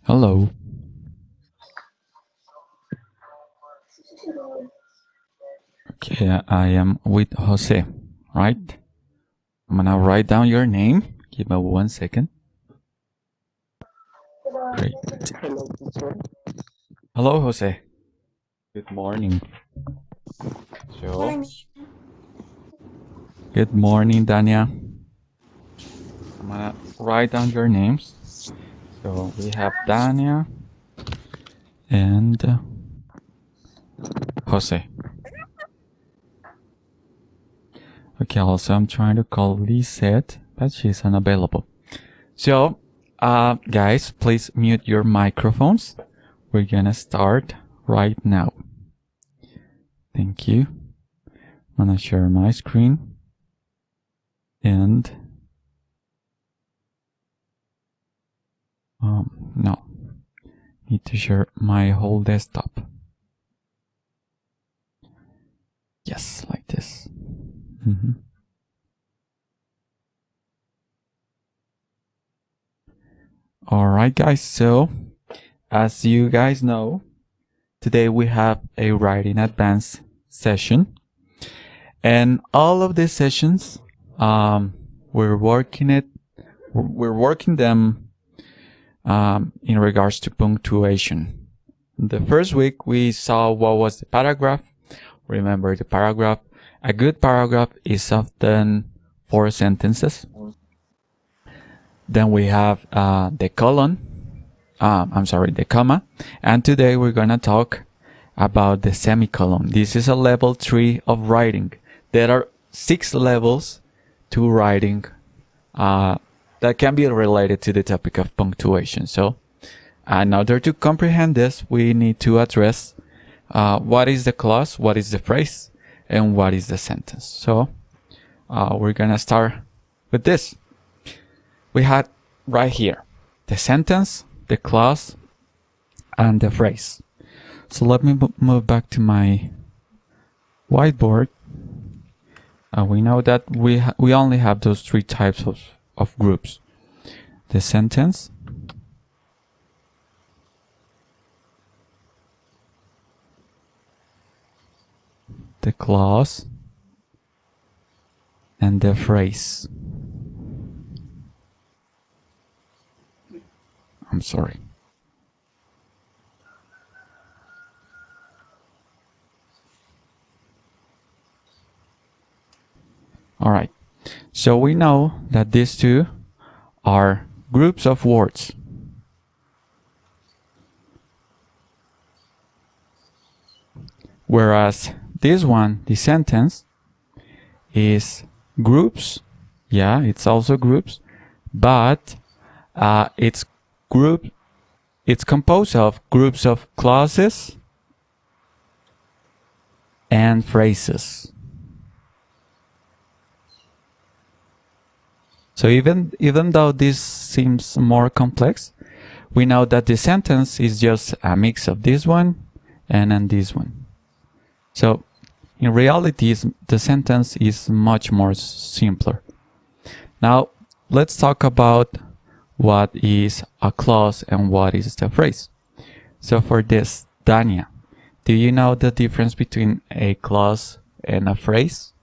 Hello. Okay, I am with Jose, right? I'm gonna write down your name. Give me 1 second. Great. Hello, teacher. Hello, Jose. Good morning. So, Morning. good morning, Dania. I'm gonna write down your names. So we have Dania and Jose. Okay, also I'm trying to call Lisette, but she's unavailable. So, guys, please mute your microphones. We're gonna start right now. Thank you. I'm gonna share my screen and no, need to share my whole desktop. Yes, like this. All right, guys. So, as you guys know, today we have a writing advanced session, and all of these sessions, we're working them in regards to punctuation. The first week we saw what was the paragraph. Remember the paragraph. A good paragraph is often 4 sentences. Then we have the colon. The comma. And today we're gonna talk about the semicolon. This is a level 3 of writing. There are 6 levels to writing that can be related to the topic of punctuation. So, in order to comprehend this, we need to address what is the clause, what is the phrase, and what is the sentence. So, we're gonna start with this. We had right here the sentence, the clause, and the phrase. So let me move back to my whiteboard. We know that we only have those 3 types of groups: the sentence, the clause, and the phrase. I'm sorry. All right. So we know that these 2 are groups of words. Whereas this one, the sentence, is groups. Yeah, it's also groups, but it's composed of groups of clauses and phrases. So even though this seems more complex, we know that the sentence is just a mix of this one and then this one. So in reality, the sentence is much more simpler. Now let's talk about what is a clause and what is the phrase. So for this, Dania, do you know the difference between a clause and a phrase?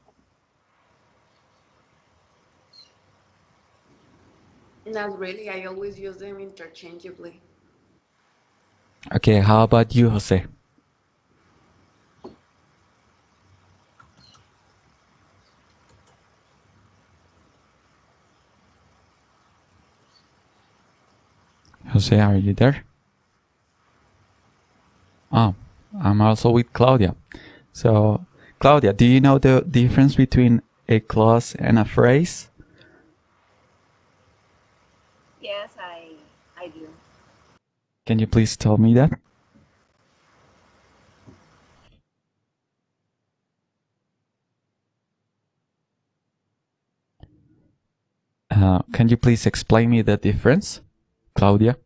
Not really. I always use them interchangeably. Okay, how about you, Jose? Jose, are you there? Oh, I'm also with Claudia. So, Claudia, do you know the difference between a clause and a phrase? Yes, I do. Can you please tell me that? Can you please explain me the difference, Claudia?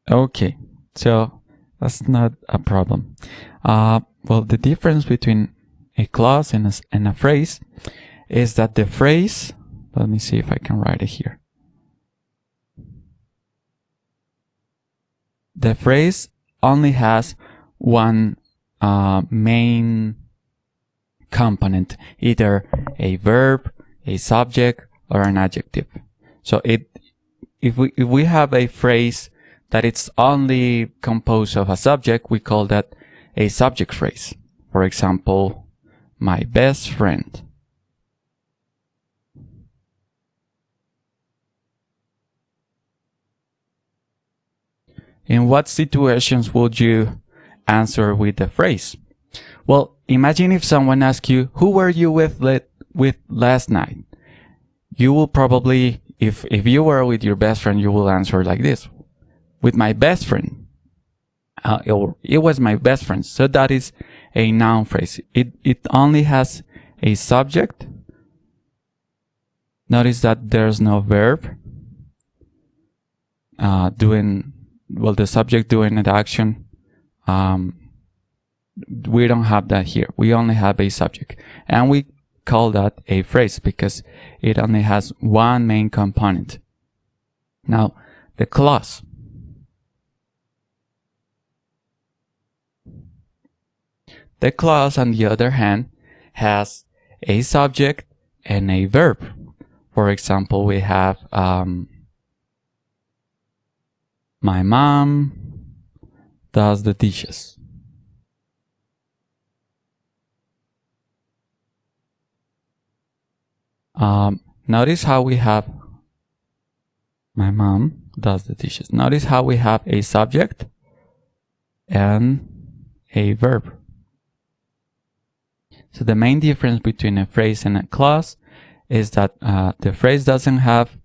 Okay, so That's not a problem. Well, the difference between a clause and a phrase is that the phrase, let me see if I can write it here. The phrase only has one main component, either a verb, a subject, or an adjective. So if we have a phrase that it's only composed of a subject, we call that a subject phrase. For example, my best friend. In what situations would you answer with the phrase? Well, imagine if someone asks you, who were you with last night? You will probably, if you were with your best friend, you will answer like this. With my best friend. It was my best friend. So that is a noun phrase. It only has a subject. Notice that there's no verb. The subject doing an action. We don't have that here. We only have a subject. And we call that a phrase because it only has one main component. Now, the clause. The clause, on the other hand, has a subject and a verb. For example, we have my mom does the dishes. Notice how we have my mom does the dishes. Notice how we have a subject and a verb. So the main difference between a phrase and a clause is that the phrase doesn't have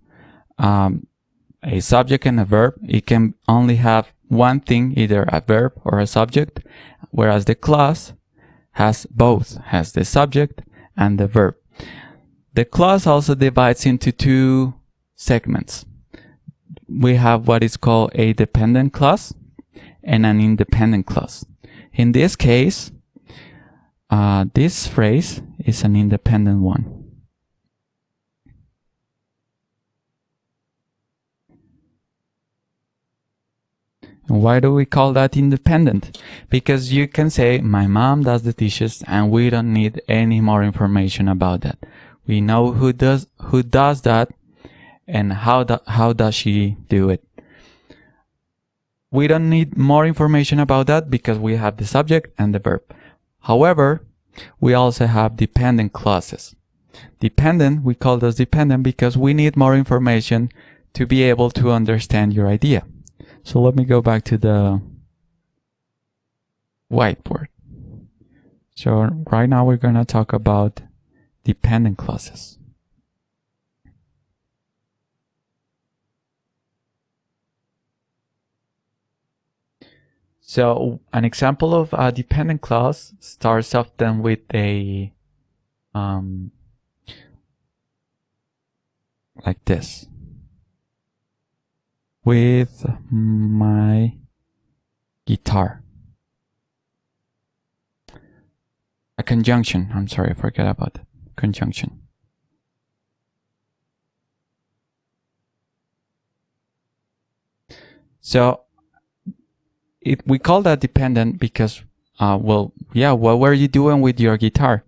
a subject and a verb. It can only have one thing, either a verb or a subject, whereas the clause has both, has the subject and the verb. The clause also divides into two segments. We have what is called a dependent clause and an independent clause. In this case, this phrase is an independent one. And why do we call that independent? Because you can say, my mom does the dishes, and we don't need any more information about that. We know who does that and how does she do it. We don't need more information about that because we have the subject and the verb. However, we also have dependent clauses. Dependent, we call those dependent because we need more information to be able to understand your idea. So let me go back to the whiteboard. So right now we're going to talk about dependent clauses. So an example of a dependent clause starts often with a like this. With my guitar. A conjunction. I'm sorry, I forgot about that. Conjunction. So we call that dependent because, what were you doing with your guitar?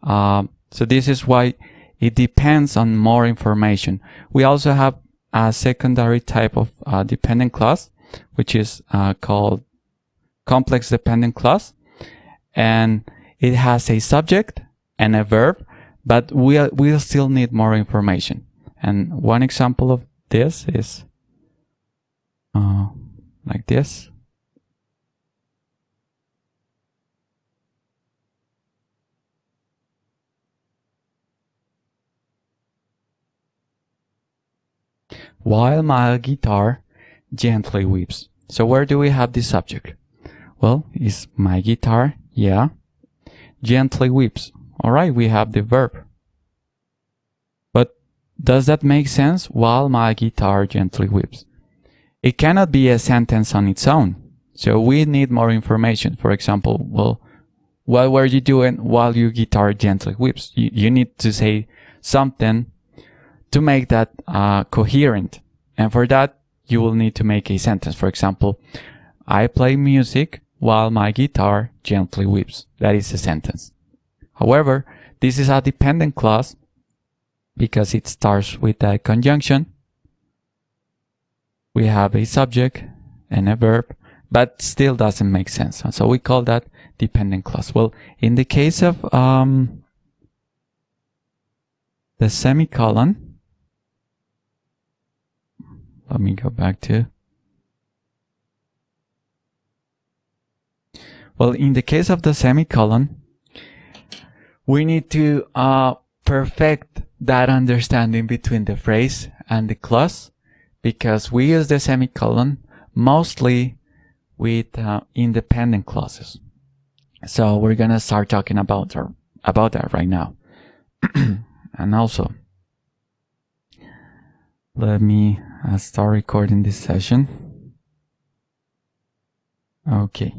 So this is why it depends on more information. We also have a secondary type of dependent clause, which is called complex dependent clause. And it has a subject and a verb, but we'll still need more information. And one example of this is like this. While my guitar gently weeps. So where do we have this subject? Well, is my guitar, yeah. Gently weeps. Alright, we have the verb. But does that make sense? While my guitar gently weeps. It cannot be a sentence on its own. So we need more information. For example, well, what were you doing while your guitar gently weeps? You need to say something to make that coherent. And for that, you will need to make a sentence. For example, I play music while my guitar gently weeps. That is a sentence. However, this is a dependent clause because it starts with a conjunction. We have a subject and a verb, but still doesn't make sense. So we call that dependent clause. Well, in the case of the semicolon, let me go back to. Well, in the case of the semicolon, we need to perfect that understanding between the phrase and the clause, because we use the semicolon mostly with independent clauses. So we're gonna start talking about that right now. And also, let me start recording this session. Okay.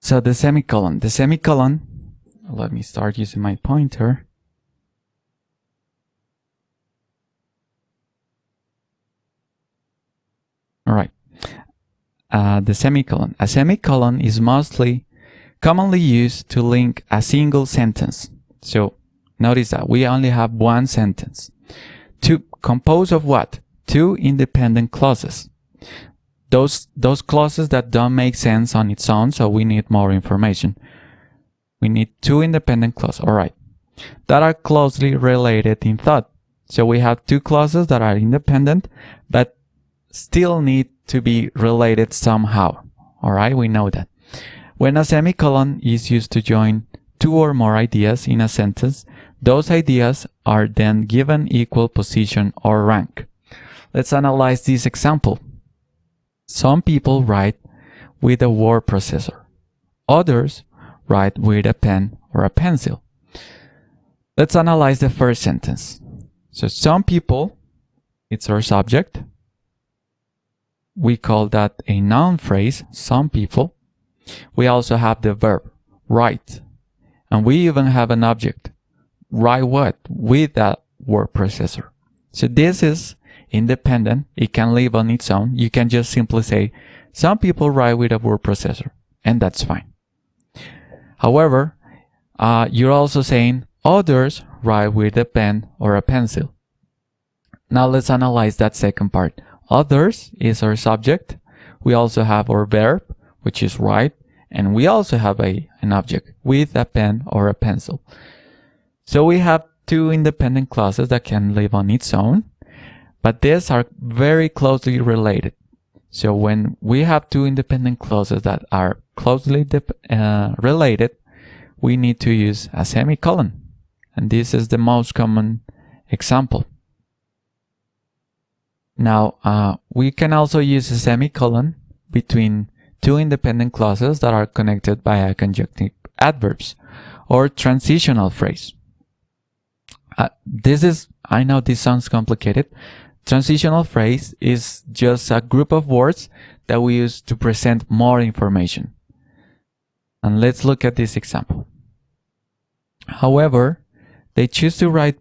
So the semicolon, let me start using my pointer. All right. The semicolon. A semicolon is commonly used to link a single sentence. So notice that we only have one sentence. Composed of what? Two independent clauses. Those clauses that don't make sense on its own, so we need more information. We need two independent clauses, all right, that are closely related in thought. So we have two clauses that are independent, but still need to be related somehow. All right, we know that. When a semicolon is used to join two or more ideas in a sentence, those ideas are then given equal position or rank. Let's analyze this example. Some people write with a word processor. Others write with a pen or a pencil. Let's analyze the first sentence. So some people, it's our subject. We call that a noun phrase, some people. We also have the verb, write. And we even have an object, write what? With that word processor. So this is independent. It can live on its own. You can just simply say, some people write with a word processor, and that's fine. However, you're also saying others write with a pen or a pencil. Now let's analyze that second part. Others is our subject. We also have our verb, which is write, and we also have an object with a pen or a pencil. So we have two independent clauses that can live on its own, but these are very closely related. So when we have two independent clauses that are closely related, we need to use a semicolon. And this is the most common example. Now, we can also use a semicolon between two independent clauses that are connected by a conjunctive adverbs or transitional phrase. I know this sounds complicated. Transitional phrase is just a group of words that we use to present more information. And let's look at this example. However they choose to write,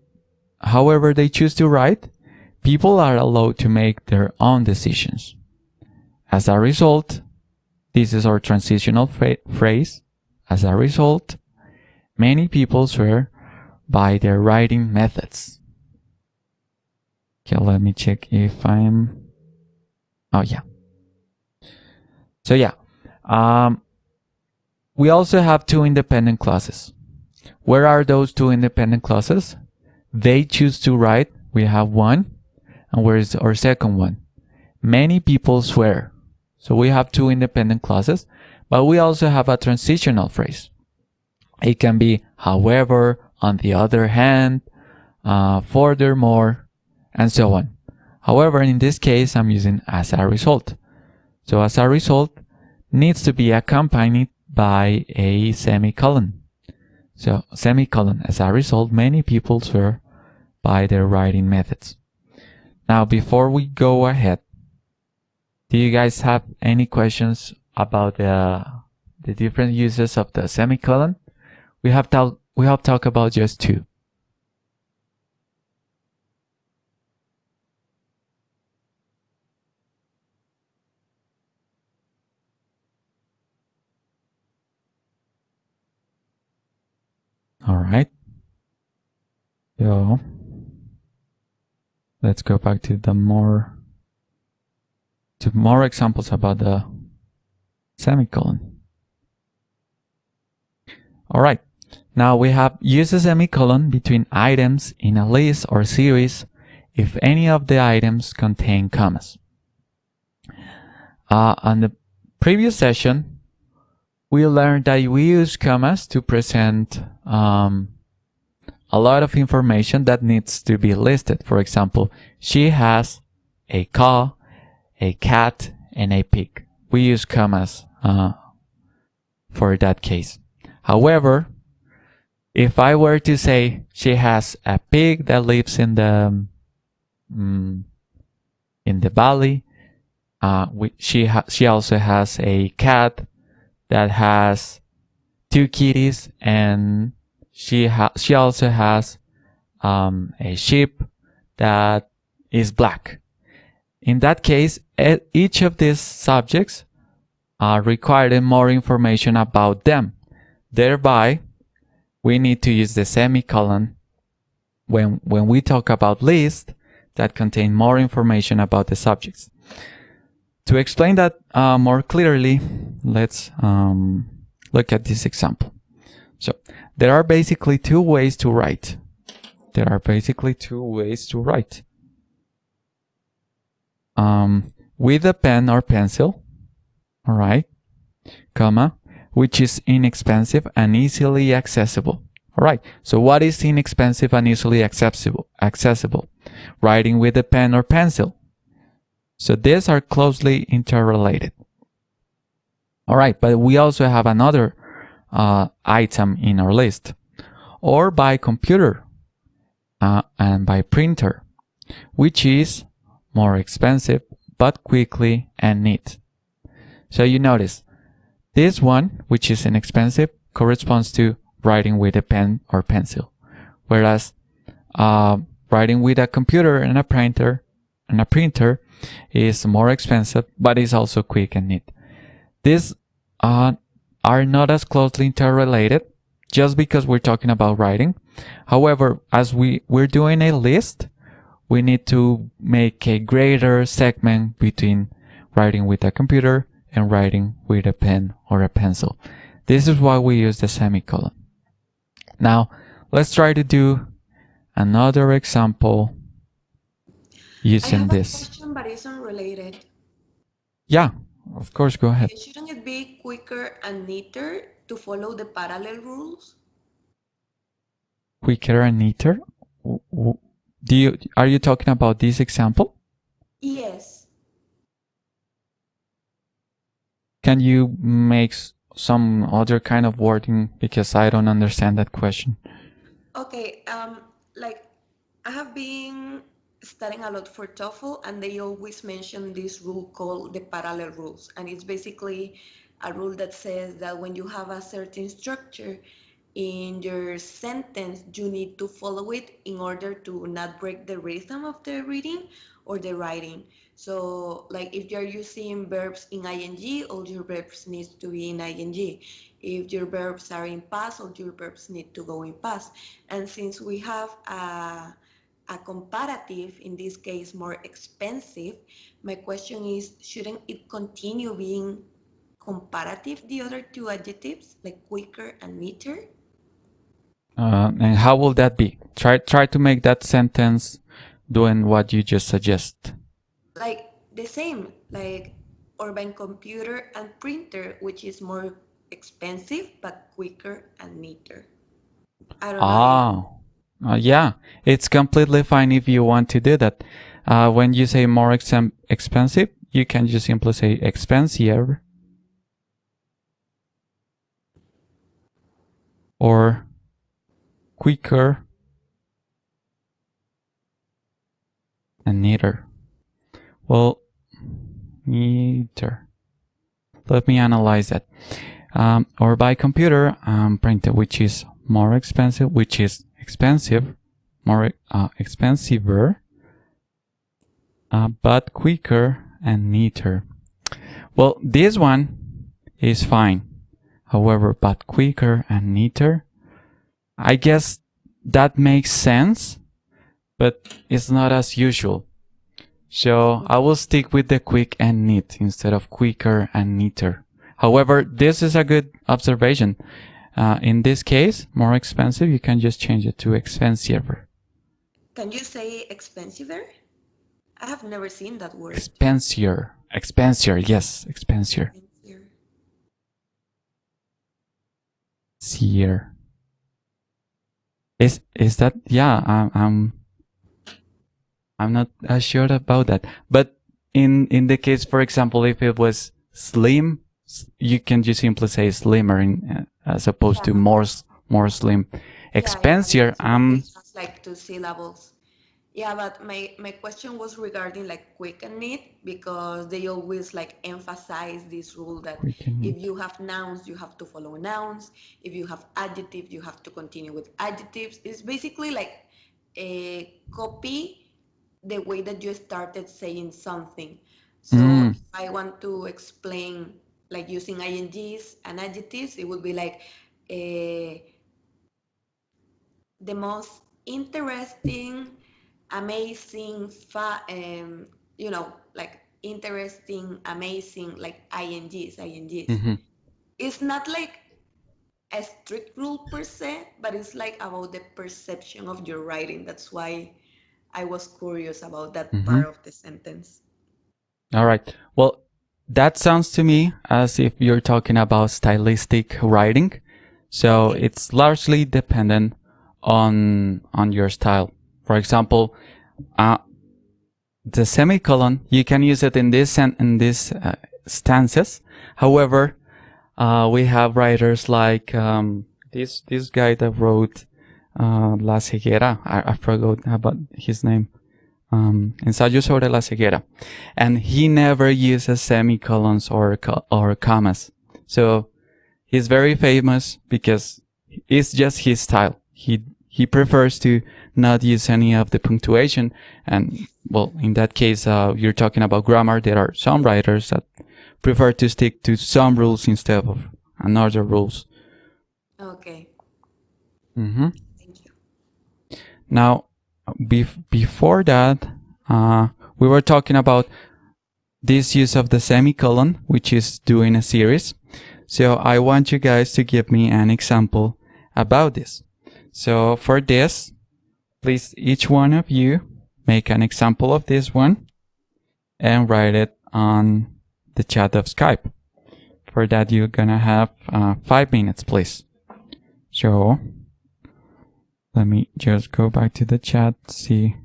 people are allowed to make their own decisions. As a result, this is our transitional phrase. As a result, many people swear by their writing methods. Okay, let me check if I'm... Oh, yeah. So, yeah. We also have two independent clauses. Where are those two independent clauses? They choose to write. We have one. And where is our second one? Many people swear. So we have two independent clauses, but we also have a transitional phrase. It can be, however, on the other hand, furthermore, and so on. However, in this case, I'm using as a result. So as a result needs to be accompanied by a semicolon. So semicolon, as a result, many people swear by their writing methods. Now, before we go ahead, Do you guys have any questions about the different uses of the semicolon? We have talked about just two. All right. So let's go back to more examples about the semicolon. All right. Now we have use a semicolon between items in a list or series if any of the items contain commas. On the previous session, we learned that we use commas to present a lot of information that needs to be listed. For example, she has a cow, a cat, and a pig. We use commas for that case. However, if I were to say she has a pig that lives in the valley, she also has a cat that has 2 kitties, and she also has a sheep that is black. In that case, each of these subjects required more information about them. Thereby, we need to use the semicolon when we talk about lists that contain more information about the subjects. To explain that more clearly, let's look at this example. So there are basically two ways to write. With a pen or pencil, all right, comma, which is inexpensive and easily accessible. All right, so what is inexpensive and easily accessible? Writing with a pen or pencil. So these are closely interrelated. All right, but we also have another item in our list. Or by computer and by printer, which is more expensive but quickly and neat. So you notice this one, which is inexpensive, corresponds to writing with a pen or pencil, whereas writing with a computer and a printer is more expensive but is also quick and neat. These are not as closely interrelated just because we're talking about writing. However, as we're doing a list, we need to make a greater segment between writing with a computer and writing with a pen or a pencil. This is why we use the semicolon. Now, let's try to do another example using this. I have a question, but it's unrelated. Yeah, of course, go ahead. Shouldn't it be quicker and neater to follow the parallel rules? Quicker and neater? Are you talking about this example? Yes. Can you make some other kind of wording, because I don't understand that question? Okay, like I have been studying a lot for TOEFL, and they always mention this rule called the parallel rules. And it's basically a rule that says that when you have a certain structure in your sentence, you need to follow it in order to not break the rhythm of the reading or the writing. So, like if you're using verbs in ing, all your verbs need to be in ing. If your verbs are in past, all your verbs need to go in past. And since we have a comparative, in this case more expensive, my question is, shouldn't it continue being comparative, the other two adjectives, like quicker and neater? And how will that be? Try to make that sentence doing what you just suggest. Like the same, like urban computer and printer, which is more expensive but quicker and neater. I don't know. Yeah, it's completely fine if you want to do that. When you say more expensive, you can just simply say expensive or quicker and neater. Well, Meter. Let me analyze that. Or by computer, printer, which is more expensive, which is expensive, more expensiver, but quicker and neater. Well, this one is fine. However, but quicker and neater, I guess that makes sense, but it's not as usual. So I will stick with the quick and neat instead of quicker and neater. However, this is a good observation. In this case, more expensive, you can just change it to expensive. Can you say expensiver? I have never seen that word. Expensier. Expensier, yes, expensier. Expensier. Seer. Is that, yeah, I'm not sure about that. But in the case, for example, if it was slim, you can just simply say slimmer as opposed to more slim. Expensier, It has like 2 syllables. Yeah, but my question was regarding like quick and neat, because they always like emphasize this rule that if you have nouns, you have to follow nouns. If you have adjectives, you have to continue with adjectives. It's basically like a copy the way that you started saying something. So if I want to explain like using ings and adjectives, it would be like the most interesting, amazing, like interesting, amazing, like ings. It's not like a strict rule per se, but it's like about the perception of your writing. That's why I was curious about that part of the sentence. All right. Well, that sounds to me as if you're talking about stylistic writing. So it's largely dependent on your style. For example, the semicolon, you can use it in this stanzas. However, we have writers like this guy that wrote La Ceguera. I forgot about his name. Ensayo sobre la ceguera, and he never uses semicolons or commas. So he's very famous because it's just his style. He prefers to not use any of the punctuation. And well, in that case, you're talking about grammar. There are some writers that prefer to stick to some rules instead of another rules. Okay. Thank you. Now, before that, we were talking about this use of the semicolon, which is doing a series. So I want you guys to give me an example about this. So for this, please, each one of you make an example of this one and write it on the chat of Skype. For that, you're gonna have 5 minutes, please. So let me just go back to the chat, see.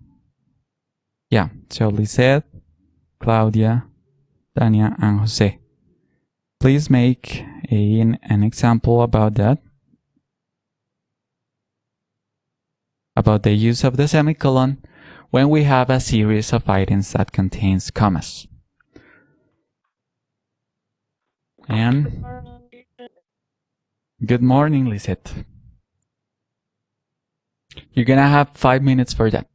Yeah, so Lisette, Claudia, Tania, and Jose. Please make an example about that. About the use of the semicolon when we have a series of items that contains commas. And good morning, Lisette. You're gonna have 5 minutes for that.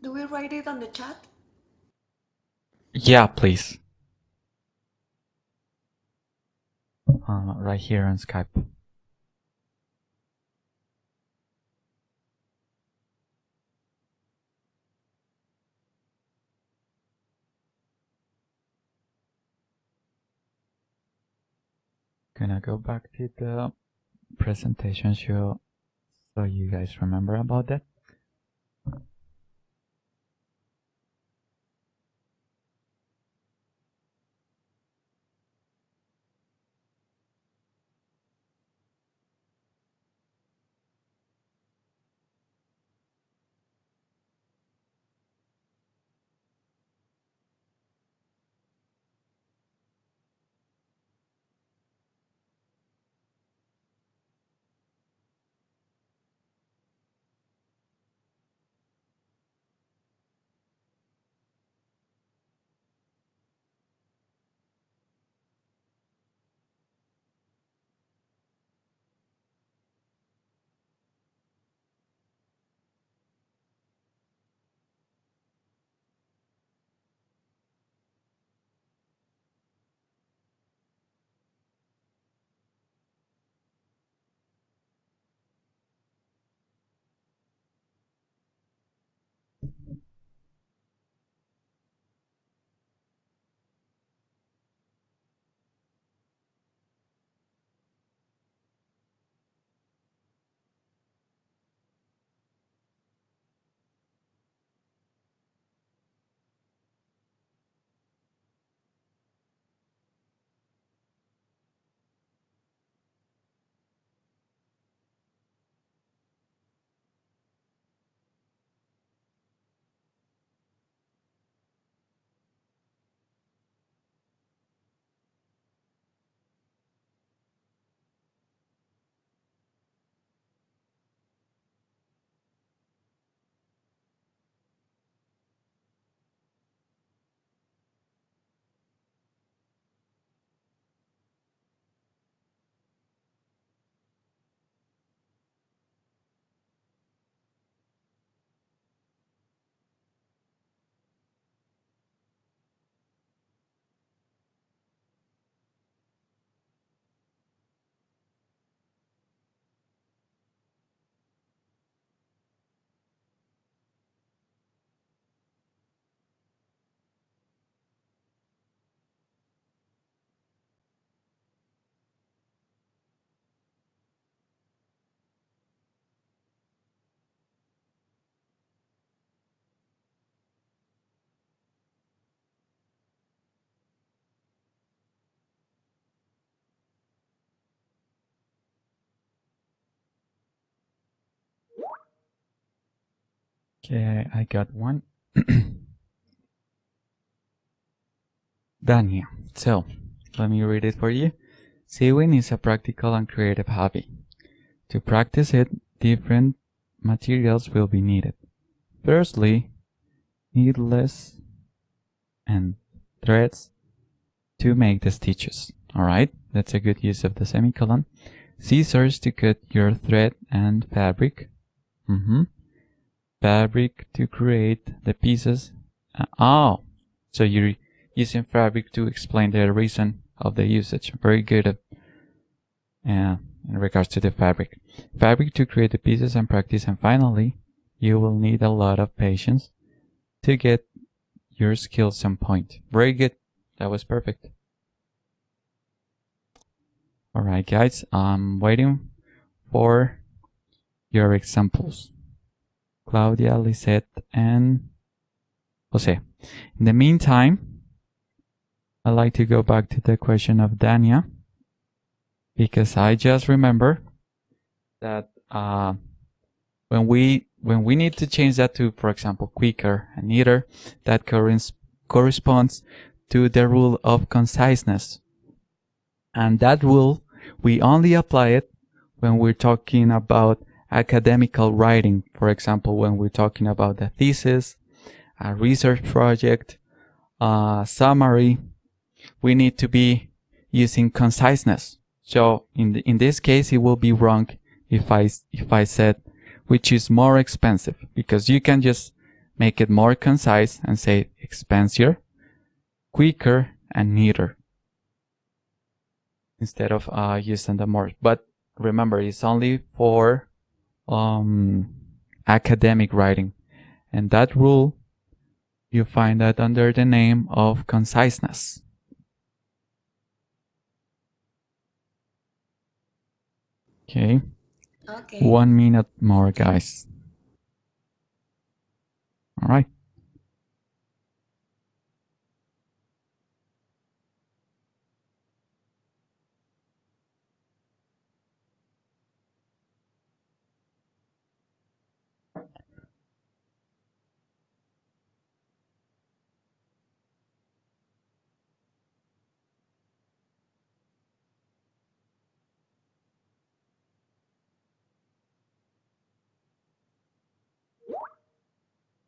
Do we write it on the chat? Yeah, please. Right here on Skype. Gonna go back to the presentation show so you guys remember about that. Okay, I got one. Done here. So, let me read it for you. Sewing is a practical and creative hobby. To practice it, different materials will be needed. Firstly, needles and threads to make the stitches. Alright, that's a good use of the semicolon. Scissors to cut your thread and fabric. Fabric to create the pieces. So you're using fabric to explain the reason of the usage. Very good in regards to the fabric. Fabric to create the pieces and practice. And finally, you will need a lot of patience to get your skills on point. Very good. That was perfect. Alright guys, I'm waiting for your examples. Claudia, Lisette, and Jose. In the meantime, I'd like to go back to the question of Dania, because I just remember that when we need to change that to, for example, quicker and neater, that corresponds to the rule of conciseness. And that rule, we only apply it when we're talking about academical writing. For example, when we're talking about the thesis, a research project, a summary, we need to be using conciseness. So in this case, it will be wrong if I said which is more expensive, because you can just make it more concise and say expansive, quicker, and neater instead of using the more. But remember, it's only for academic writing, and that rule you find that under the name of conciseness. Okay. 1 minute more, guys. All right.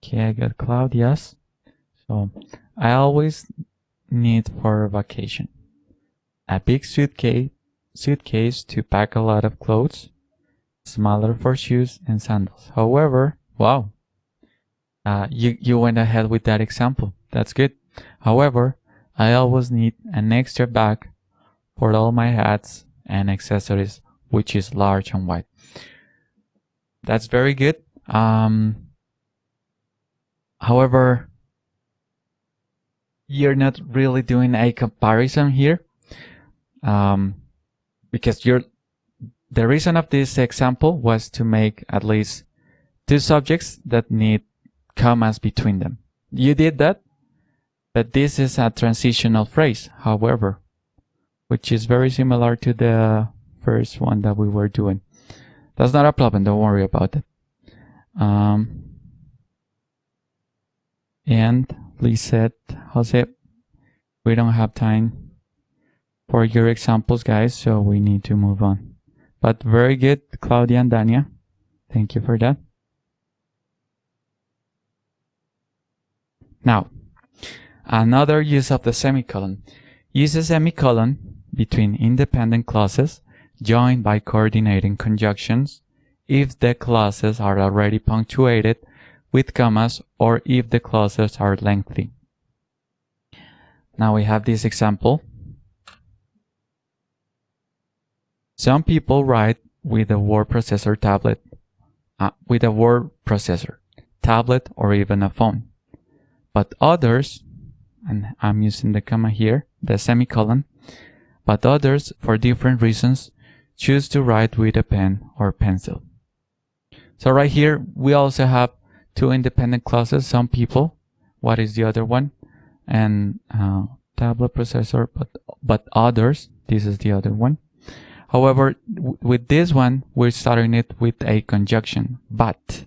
Okay, I got cloud, yes. So I always need for vacation a big suitcase to pack a lot of clothes, smaller for shoes and sandals. However, wow, you went ahead with that example. That's good. However, I always need an extra bag for all my hats and accessories, which is large and wide. That's very good. However, you're not really doing a comparison here, because the reason of this example was to make at least two subjects that need commas between them. You did that, but this is a transitional phrase, however, which is very similar to the first one that we were doing. That's not a problem, don't worry about it. And Lisette, Jose, we don't have time for your examples, guys, so we need to move on. But very good, Claudia and Dania. Thank you for that. Now, another use of the semicolon. Use a semicolon between independent clauses joined by coordinating conjunctions if the clauses are already punctuated with commas or if the clauses are lengthy. Now we have this example. Some people write with a word processor tablet, or even a phone. But others, and I'm using the comma here, the semicolon, but others, for different reasons, choose to write with a pen or pencil. So right here, we also have two independent clauses, some people. What is the other one? And tablet processor, but others. This is the other one. However, with this one, we're starting it with a conjunction, but.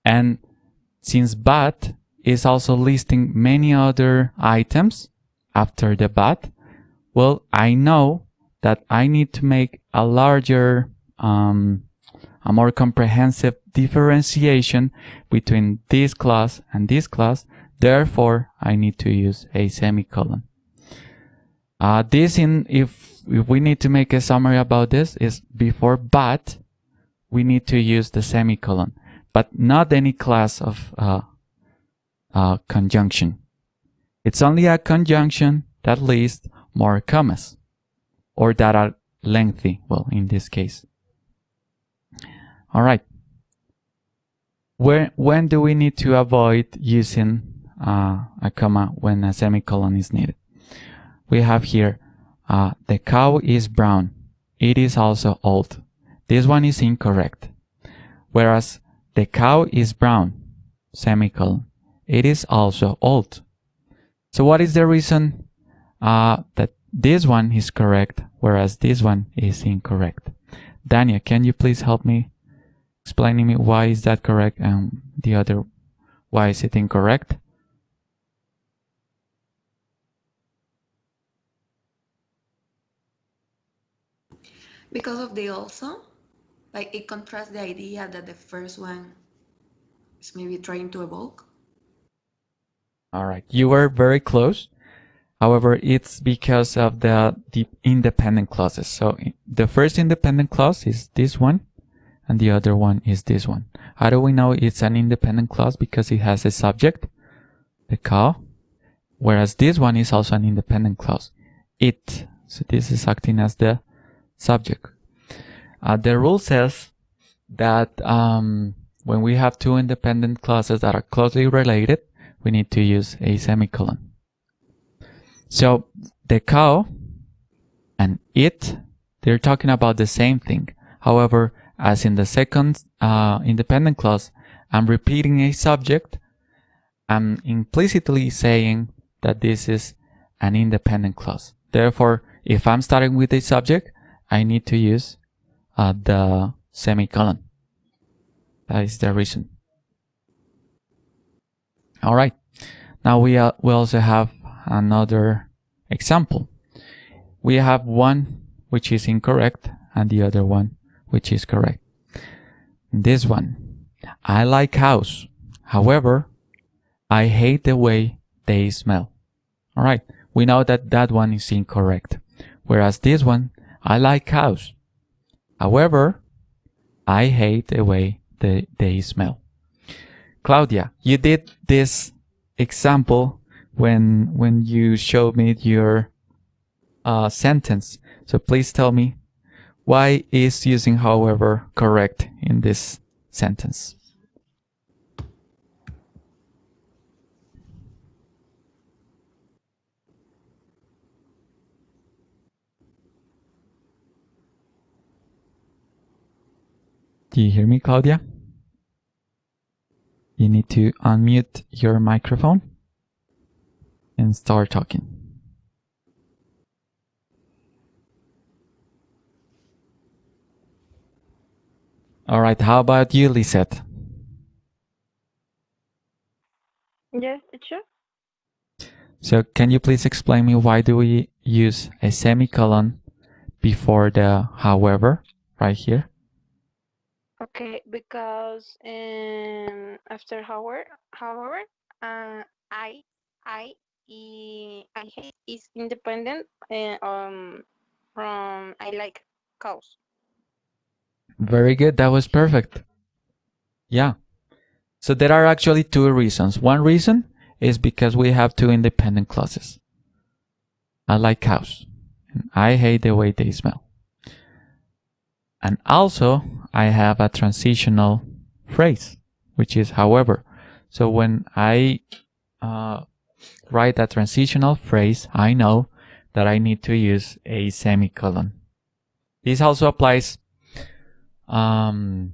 And since but is also listing many other items after the but, well, I know that I need to make a larger, a more comprehensive differentiation between this clause and this clause. Therefore, I need to use a semicolon. If we need to make a summary about this, is before but, we need to use the semicolon, but not any class of conjunction. It's only a conjunction that lists more commas, or that are lengthy, well, in this case. All right. When do we need to avoid using a comma when a semicolon is needed? We have here, the cow is brown. It is also old. This one is incorrect. Whereas the cow is brown, semicolon. It is also old. So what is the reason that this one is correct, whereas this one is incorrect? Dania, can you please help me explaining me why is that correct and the other, why is it incorrect? Because of the also, like it contrasts the idea that the first one is maybe trying to evoke. All right, you were very close. However, it's because of the independent clauses. So the first independent clause is this one, and the other one is this one. How do we know it's an independent clause? Because it has a subject, the cow, whereas this one is also an independent clause, it. So this is acting as the subject. The rule says that when we have two independent clauses that are closely related, we need to use a semicolon. So the cow and it, they're talking about the same thing. However, as in the second independent clause, I'm repeating a subject. I'm implicitly saying that this is an independent clause. Therefore, if I'm starting with a subject, I need to use the semicolon. That is the reason. All right. Now we also have another example. We have one which is incorrect and the other one which is correct. This one, I like cows. However, I hate the way they smell. All right. We know that that one is incorrect. Whereas this one, I like cows. However, I hate the way they smell. Claudia, you did this example when you showed me your sentence. So please tell me, why is using however correct in this sentence? Do you hear me, Claudia? You need to unmute your microphone and start talking. All right, how about you, Lisette? Yes, teacher. So can you please explain me why do we use a semicolon before the however right here? Okay, because after however, I hate is independent from I like cows. Very good, that was perfect. Yeah. So there are actually two reasons. One reason is because we have two independent clauses. I like cows, and I hate the way they smell. And also, I have a transitional phrase, which is however. So when I write a transitional phrase, I know that I need to use a semicolon. This also applies when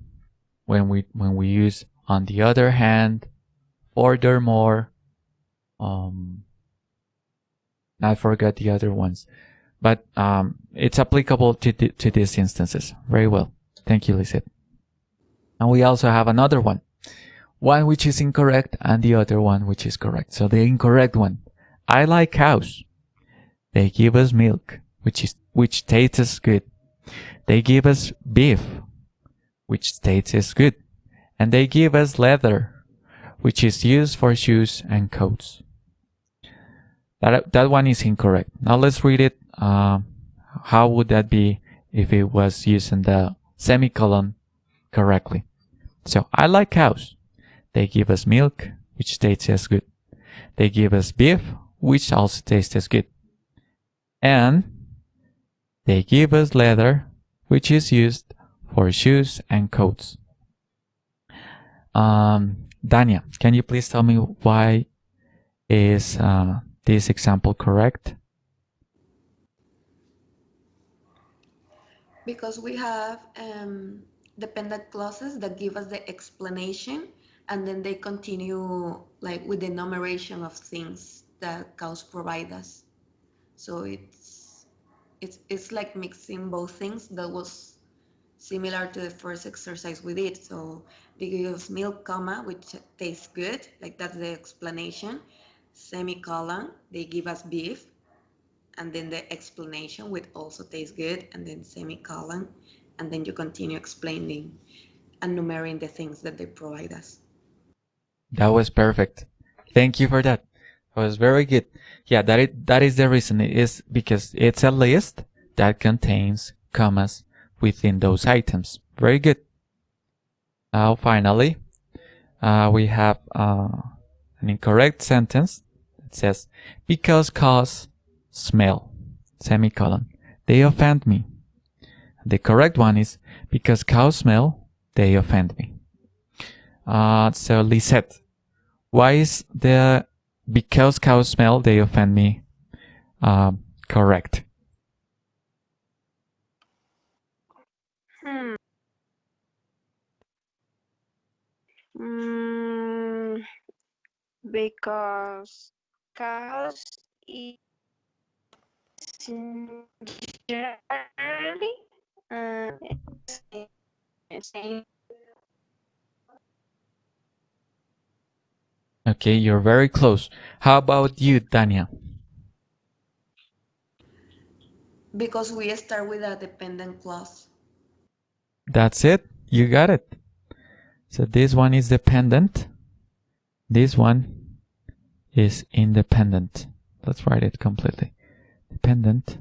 we use on the other hand, furthermore, I forgot the other ones. But it's applicable to these instances. Very well. Thank you, Lisette. And we also have another one. One which is incorrect and the other one which is correct. So the incorrect one. I like cows. They give us milk, which tastes good. They give us beef, which tastes good. And they give us leather, which is used for shoes and coats. That one is incorrect. Now let's read it. How would that be if it was using the semicolon correctly? So, I like cows. They give us milk, which tastes good. They give us beef, which also tastes good. And they give us leather, which is used for shoes and coats. Dania, can you please tell me why is this example correct? Because we have dependent clauses that give us the explanation, and then they continue like with the enumeration of things that cows provide us. So it's like mixing both things. That was similar to the first exercise we did. So they give us milk, comma, which tastes good, like that's the explanation, semicolon, they give us beef, and then the explanation which also tastes good, and then semicolon, and then you continue explaining and numbering the things that they provide us. That was perfect. Thank you for that. That was very good. Yeah, that is the reason. It is because it's a list that contains commas within those items. Very good. Now, finally, we have an incorrect sentence that says, because cows smell, semicolon, they offend me. The correct one is, because cows smell, they offend me. So Lisette, why is the because cows smell, they offend me correct? Hmm. Mm, because cows eat generally uh, same. Okay, you're very close. How about you, Tanya? Because we start with a dependent clause. That's it. You got it. So this one is dependent. This one is independent. Let's write it completely. Dependent.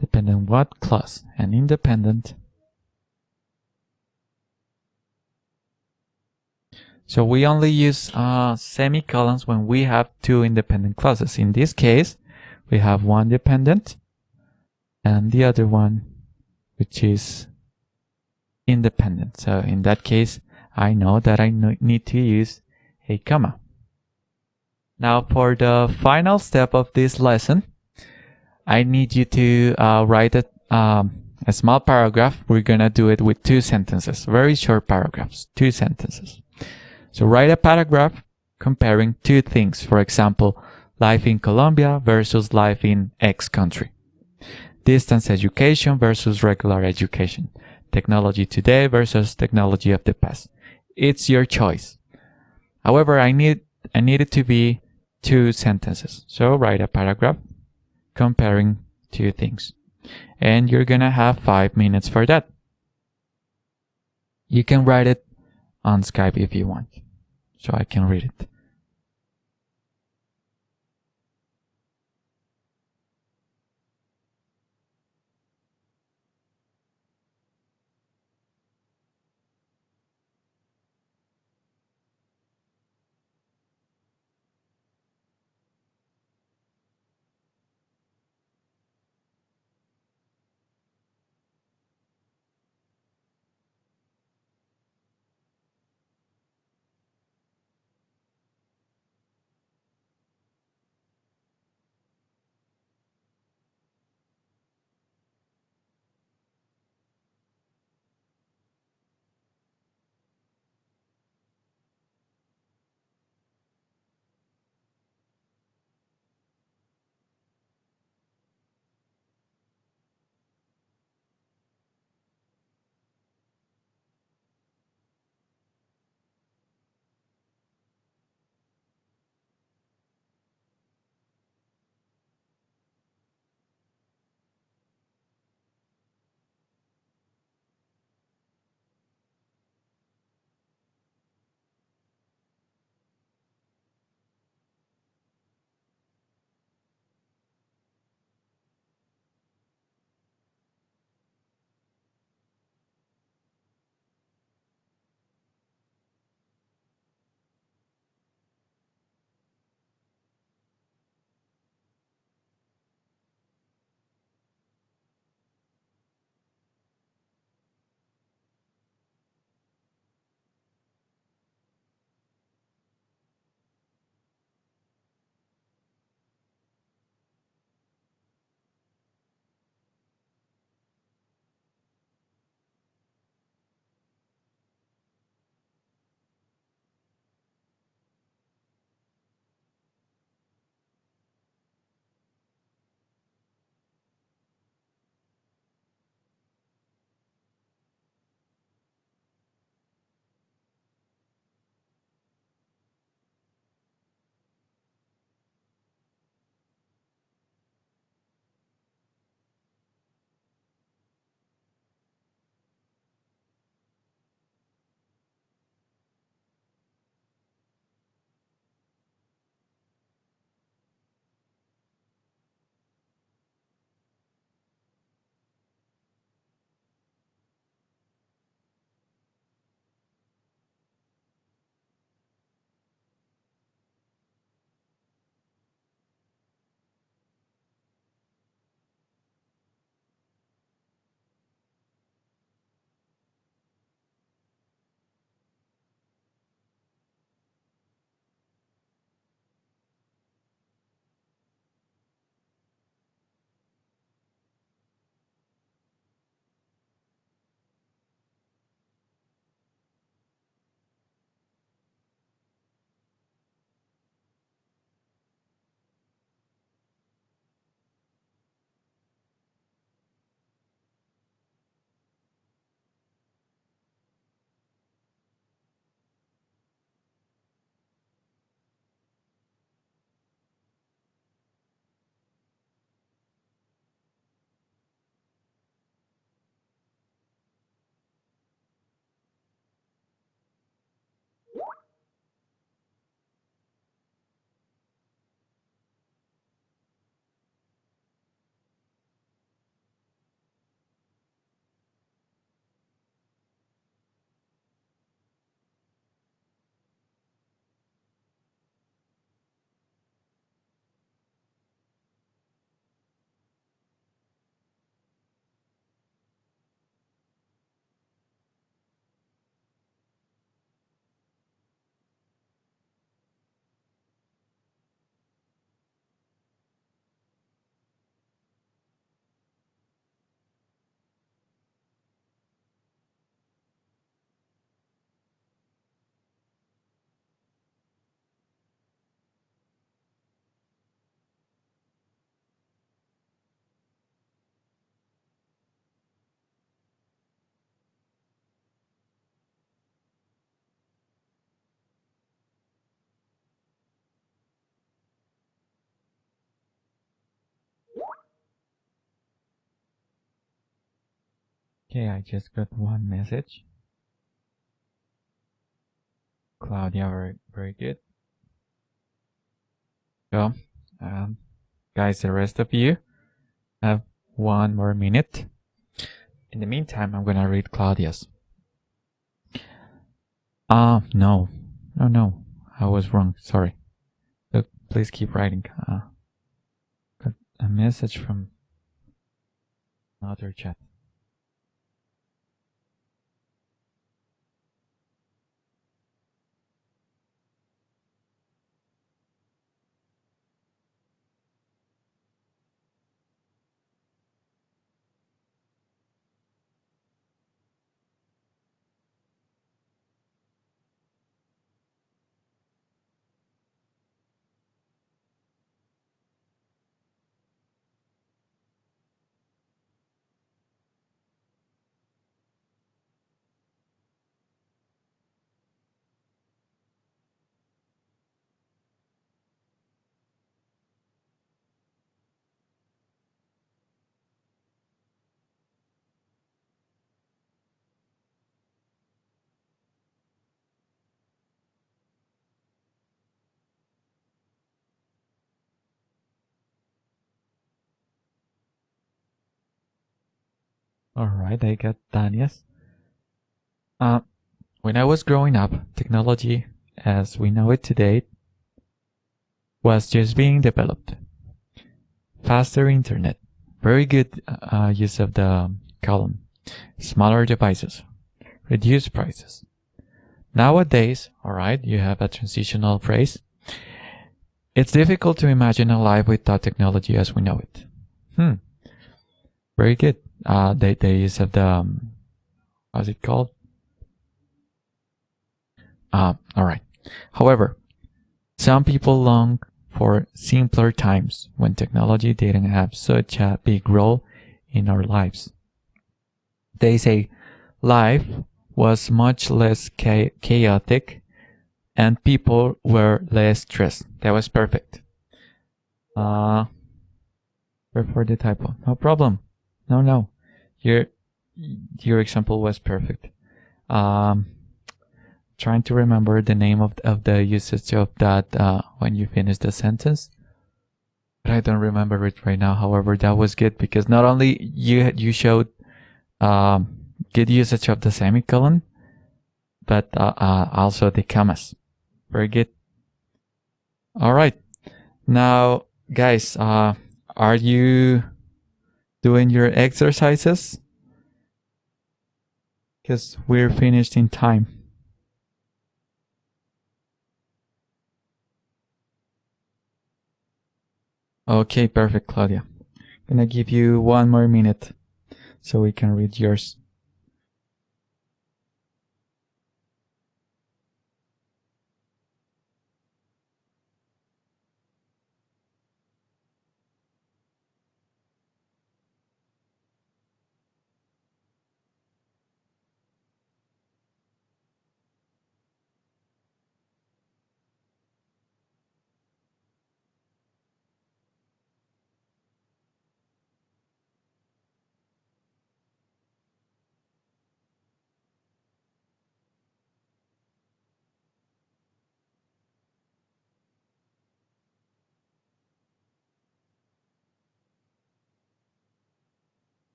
Dependent what clause? And independent. So we only use semicolons when we have two independent clauses. In this case, we have one dependent and the other one which is independent. So in that case, I know that I need to use a comma. Now for the final step of this lesson, I need you to write a small paragraph. We're gonna do it with 2 sentences, very short paragraphs, 2 sentences. So write a paragraph comparing 2 things. For example, life in Colombia versus life in X country. Distance education versus regular education. Technology today versus technology of the past. It's your choice. However, I need it to be 2 sentences. So write a paragraph comparing 2 things. And you're gonna have 5 minutes for that. You can write it on Skype if you want, so I can read it. Okay, I just got one message. Claudia, very good. So, guys, the rest of you have 1 more minute. In the meantime, I'm gonna read Claudia's. No, I was wrong. Sorry. Look, please keep writing. Got a message from another chat. All right, I got Dania's. When I was growing up, technology, as we know it today, was just being developed. Faster internet, very good use of the column, smaller devices, reduced prices. Nowadays, alright, you have a transitional phrase. It's difficult to imagine a life without technology as we know it. Very good. The use of the, how's it called? Alright. However, some people long for simpler times when technology didn't have such a big role in our lives. They say life was much less chaotic and people were less stressed. That was perfect. For the typo. No problem. No. Your example was perfect. Trying to remember the name of the usage of that when you finish the sentence. But I don't remember it right now. However, that was good because not only you showed good usage of the semicolon, but also the commas. Very good. All right. Now, guys, are you doing your exercises? Because we're finished in time. Okay, perfect, Claudia. Gonna give you 1 more minute so we can read yours.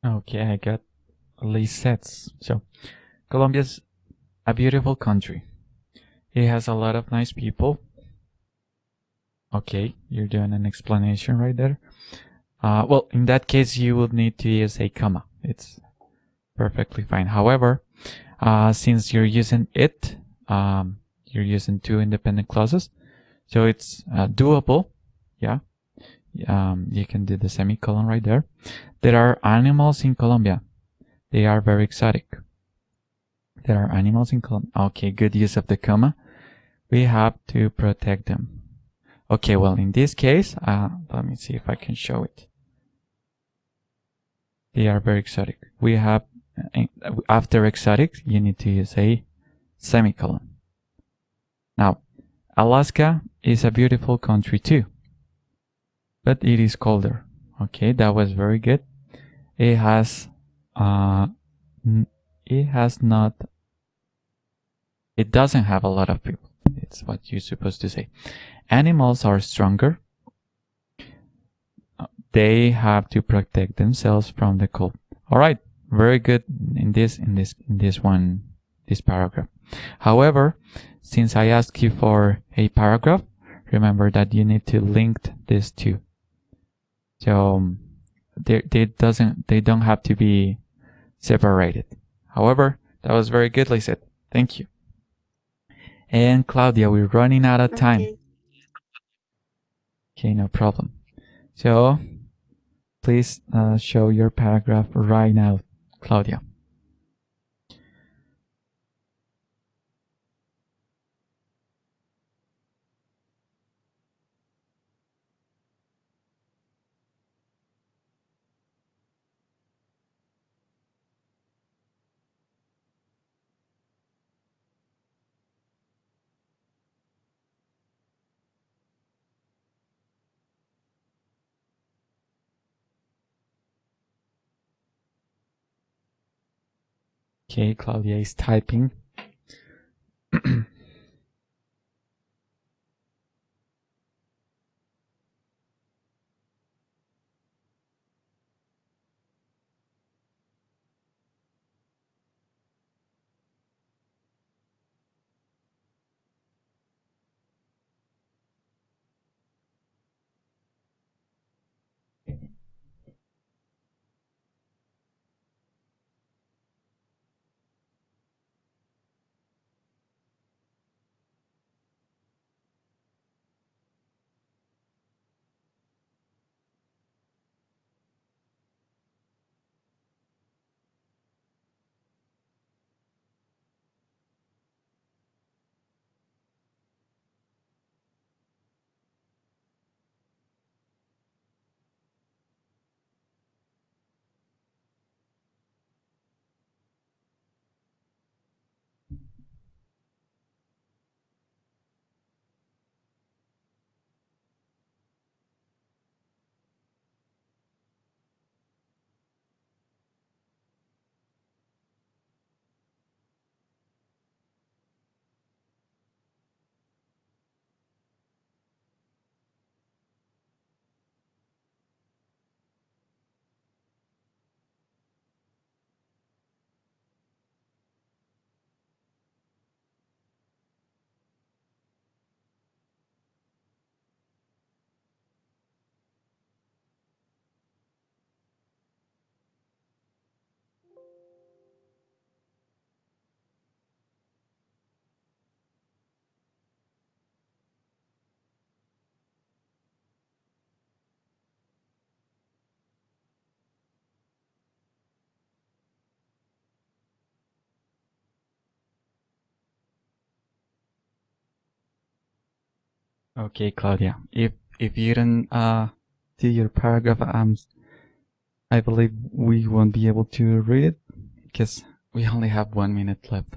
Okay, I got at least sets. So, Colombia's a beautiful country. It has a lot of nice people. Okay, you're doing an explanation right there. Well, in that case, you would need to use a comma. It's perfectly fine. However, since you're using it, you're using two independent clauses, so it's doable. Yeah, you can do the semicolon right there. There are animals in Colombia. They are very exotic. There are animals in Colombia. Okay, good use of the comma. We have to protect them. Okay, well, in this case, let me see if I can show it. They are very exotic. We have, after exotic, you need to use a semicolon. Now, Alaska is a beautiful country too, but it is colder. Okay, that was very good. It has, it doesn't have a lot of people. It's what you're supposed to say. Animals are stronger. They have to protect themselves from the cold. All right, very good in this paragraph. However, since I asked you for a paragraph, remember that you need to link these two. So they don't have to be separated. However, that was very goodly said. Thank you. And Claudia, we're running out of time. Okay, no problem. So please show your paragraph right now, Claudia. Okay, Claudia is typing. Okay, Claudia. If you don't do your paragraph, I believe we won't be able to read it because we only have 1 minute left.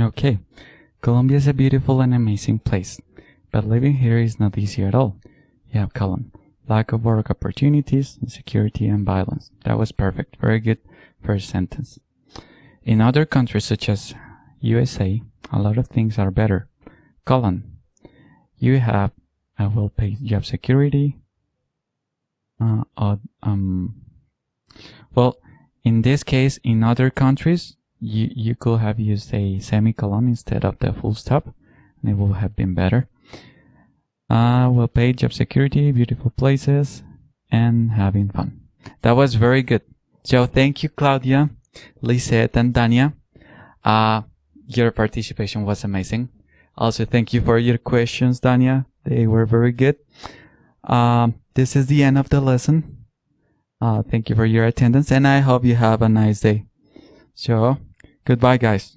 Okay. Colombia is a beautiful and amazing place, but living here is not easy at all. You have column. Lack of work opportunities, insecurity, and violence. That was perfect. Very good first sentence. In other countries such as USA, a lot of things are better. Colon. You have a well-paid job security. Well, in this case, in other countries, you could have used a semicolon instead of the full stop, and it would have been better. Well-paid job security, beautiful places, and having fun. That was very good. So thank you, Claudia, Lisette, and Dania. Your participation was amazing. Also, thank you for your questions, Dania. They were very good. This is the end of the lesson. Thank you for your attendance, and I hope you have a nice day. So, goodbye, guys.